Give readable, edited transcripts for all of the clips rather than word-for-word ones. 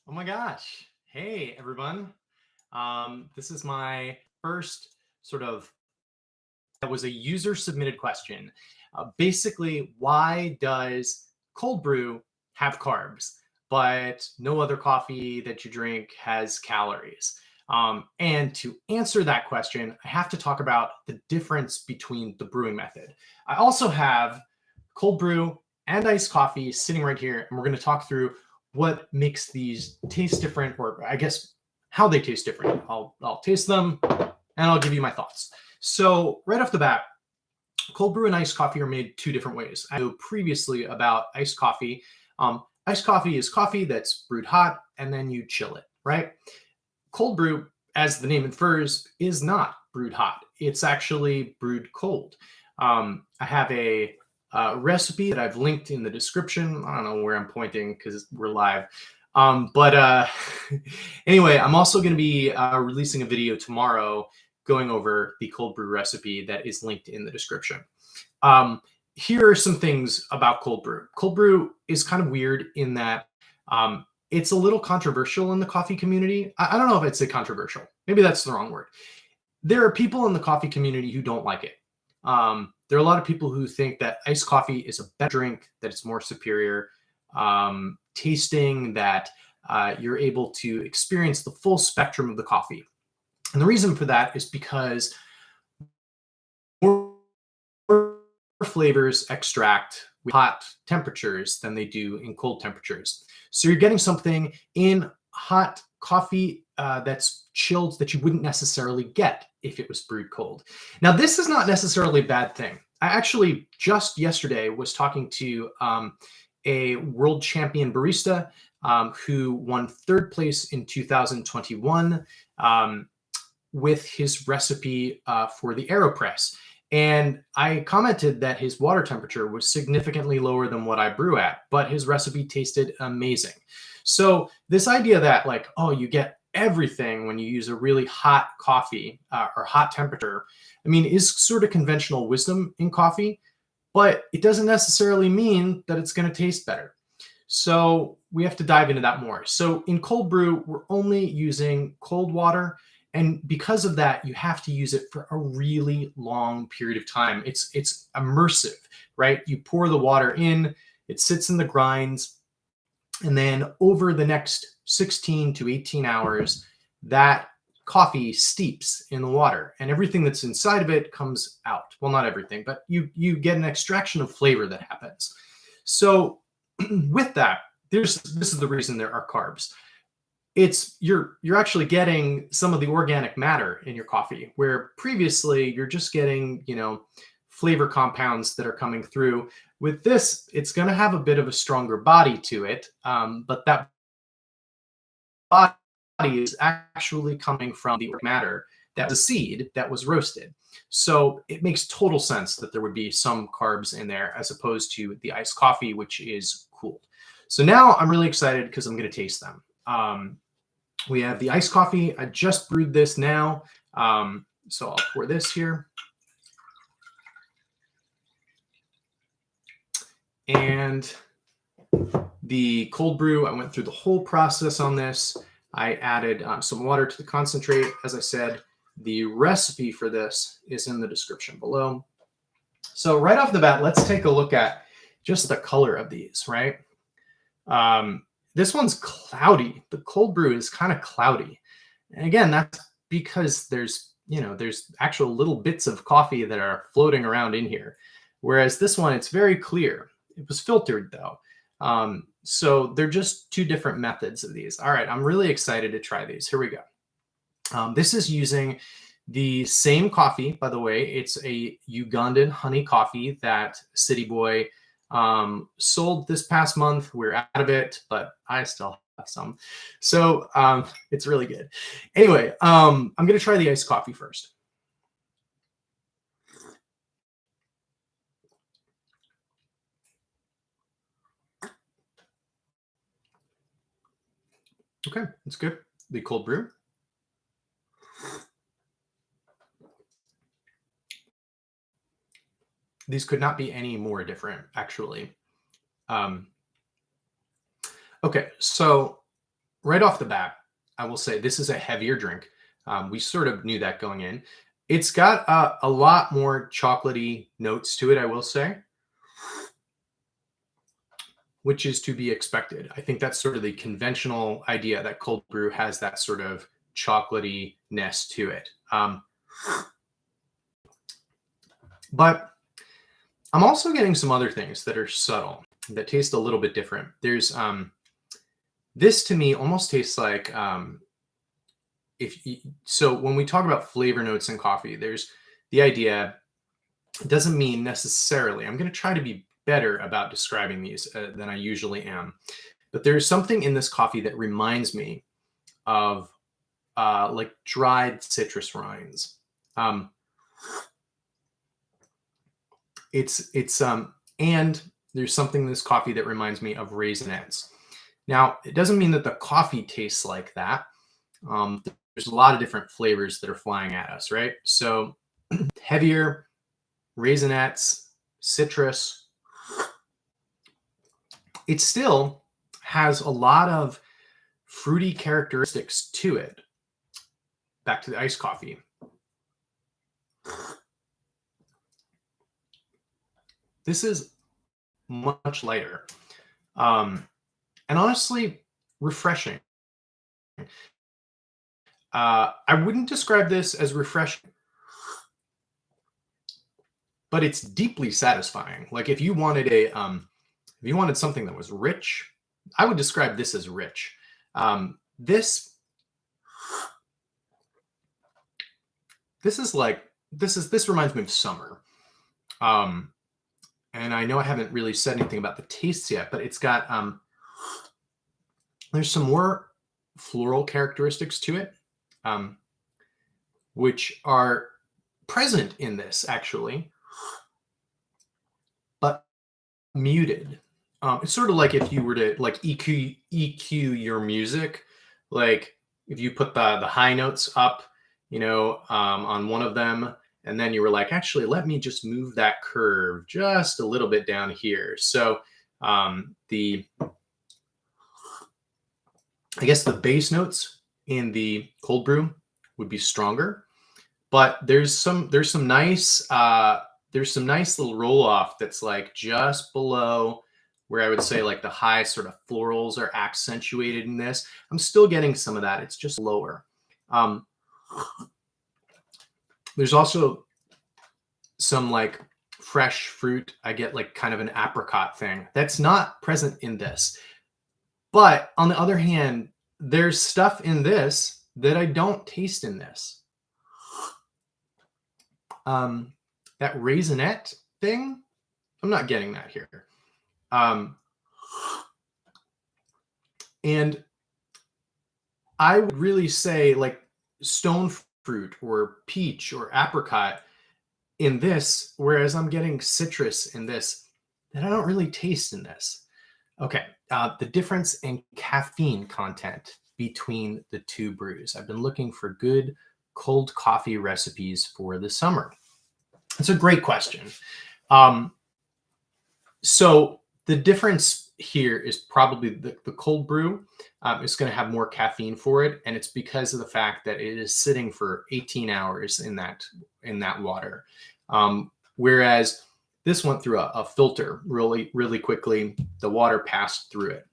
Oh my gosh. Hey, everyone. This is my first sort of, that was a user submitted question. Basically, why does cold brew have carbs, but no other coffee that you drink has calories? And to answer that question, I have to talk about the difference between the brewing method. I also have cold brew and iced coffee sitting right here, and we're going to talk through what makes these taste different, or I guess how they taste different. I'll taste them and I'll give you my thoughts. So right off the bat, cold brew and iced coffee are made two different ways. I know previously about iced coffee. Iced coffee is coffee that's brewed hot and then you chill it, right? Cold brew, as the name infers, is not brewed hot. It's actually brewed cold. I have a recipe that I've linked in the description. I don't know where I'm pointing because we're live. But anyway, I'm also going to be releasing a video tomorrow going over the cold brew recipe that is linked in the description. Here are some things about cold brew. Cold brew is kind of weird in that it's a little controversial in the coffee community. I don't know if I'd say controversial. Maybe that's the wrong word. There are people in the coffee community who don't like it. There are a lot of people who think that iced coffee is a better drink, that it's more superior tasting, that you're able to experience the full spectrum of the coffee. And the reason for that is because more flavors extract with hot temperatures than they do in cold temperatures. So you're getting something in hot coffee that's chilled that you wouldn't necessarily get if it was brewed cold. Now, this is not necessarily a bad thing. I actually just yesterday was talking to a world champion barista who won third place in 2021 with his recipe for the AeroPress. And I commented that his water temperature was significantly lower than what I brew at, but his recipe tasted amazing. So this idea that like, oh, you get everything when you use a really hot coffee or hot temperature, I mean, is sort of conventional wisdom in coffee, but it doesn't necessarily mean that it's going to taste better. So we have to dive into that more. So in cold brew, we're only using cold water. And because of that, you have to use it for a really long period of time. It's immersive, right? You pour the water in, it sits in the grinds, and then over the next 16 to 18 hours, that coffee steeps in the water and everything that's inside of it comes out. Well, not everything, but you get an extraction of flavor that happens. So with that, this is the reason there are carbs. It's you're actually getting some of the organic matter in your coffee, where previously you're just getting, flavor compounds that are coming through. With this, it's going to have a bit of a stronger body to it, but that body is actually coming from the matter that was a seed that was roasted. So it makes total sense that there would be some carbs in there as opposed to the iced coffee, which is cooled. So now I'm really excited because I'm going to taste them. We have the iced coffee. I just brewed this now. So I'll pour this here. And the cold brew, I went through the whole process on this. I added some water to the concentrate. As I said, the recipe for this is in the description below. So right off the bat, let's take a look at just the color of these, right? This one's cloudy. The cold brew is kind of cloudy. And again, that's because there's actual little bits of coffee that are floating around in here. Whereas this one, it's very clear. It was filtered though. So they're just two different methods of these. All right, I'm really excited to try these. Here we go. This is using the same coffee, by the way. It's a Ugandan honey coffee that City Boy sold this past month. We're out of it, but I still have some. So it's really good. Anyway, I'm going to try the iced coffee first. Okay, it's good. The cold brew. These could not be any more different, actually. Okay, so right off the bat, I will say this is a heavier drink. We sort of knew that going in. It's got a lot more chocolatey notes to it, I will say, which is to be expected. I think that's sort of the conventional idea that cold brew has that sort of chocolatey-ness to it. But I'm also getting some other things that are subtle, that taste a little bit different. There's this to me almost tastes like so when we talk about flavor notes in coffee, there's the idea. It doesn't mean necessarily. I'm going to try to be better about describing these than I usually am. But there's something in this coffee that reminds me of like dried citrus rinds. And there's something in this coffee that reminds me of raisinets. Now, it doesn't mean that the coffee tastes like that. There's a lot of different flavors that are flying at us, right? So heavier, raisinets, citrus. It still has a lot of fruity characteristics to it. Back to the iced coffee. This is much lighter. And honestly, refreshing. I wouldn't describe this as refreshing, but it's deeply satisfying. Like if you wanted something that was rich, I would describe this as rich. This reminds me of summer. And I know I haven't really said anything about the tastes yet, but it's got there's some more floral characteristics to it, which are present in this actually, but muted. It's sort of like if you were to like EQ your music, like if you put the high notes up, on one of them, and then you were like, actually, let me just move that curve just a little bit down here. So I guess the bass notes in the cold brew would be stronger, but there's some nice little roll off that's like just below where I would say like the high sort of florals are accentuated in this. I'm still getting some of that. It's just lower. There's also some like fresh fruit. I get like kind of an apricot thing that's not present in this. But on the other hand, there's stuff in this that I don't taste in this. That raisinette thing, I'm not getting that here. And I would really say like stone fruit or peach or apricot in this, whereas I'm getting citrus in this that I don't really taste in this. Okay, the difference in caffeine content between the two brews. I've been looking for good cold coffee recipes for the summer. It's a great question. So the difference here is probably the cold brew is going to have more caffeine for it, and it's because of the fact that it is sitting for 18 hours in that water, whereas this went through a filter really, really quickly. The water passed through it.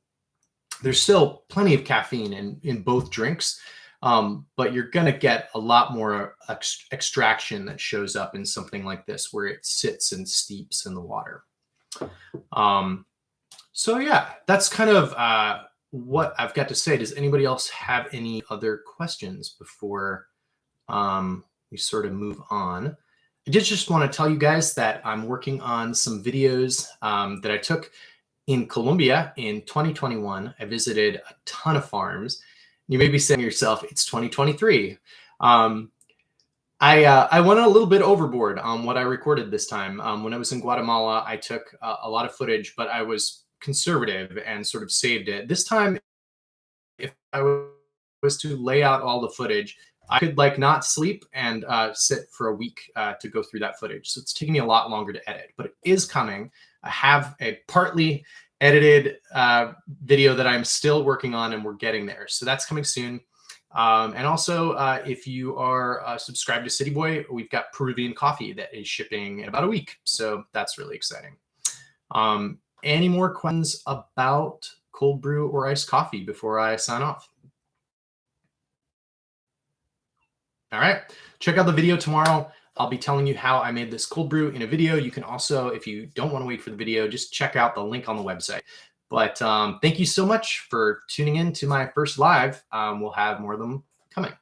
There's still plenty of caffeine in both drinks, but you're going to get a lot more extraction that shows up in something like this, where it sits and steeps in the water. So yeah, that's kind of what I've got to say. Does anybody else have any other questions before we sort of move on? I just want to tell you guys that I'm working on some videos that I took in Colombia in 2021. I visited a ton of farms. You may be saying to yourself, it's 2023. I went a little bit overboard on what I recorded this time. When I was in Guatemala, I took a lot of footage, but I was conservative and sort of saved it. This time, if I was to lay out all the footage, I could like not sleep and sit for a week to go through that footage. So it's taking me a lot longer to edit, but it is coming. I have a partly edited video that I'm still working on, and we're getting there. So that's coming soon. And also, if you are subscribed to City Boy, we've got Peruvian coffee that is shipping in about a week. So that's really exciting. Any more questions about cold brew or iced coffee before I sign off? All right, check out the video tomorrow. I'll be telling you how I made this cold brew in a video. You can also, if you don't want to wait for the video, just check out the link on the website. But thank you so much for tuning in to my first live. We'll have more of them coming.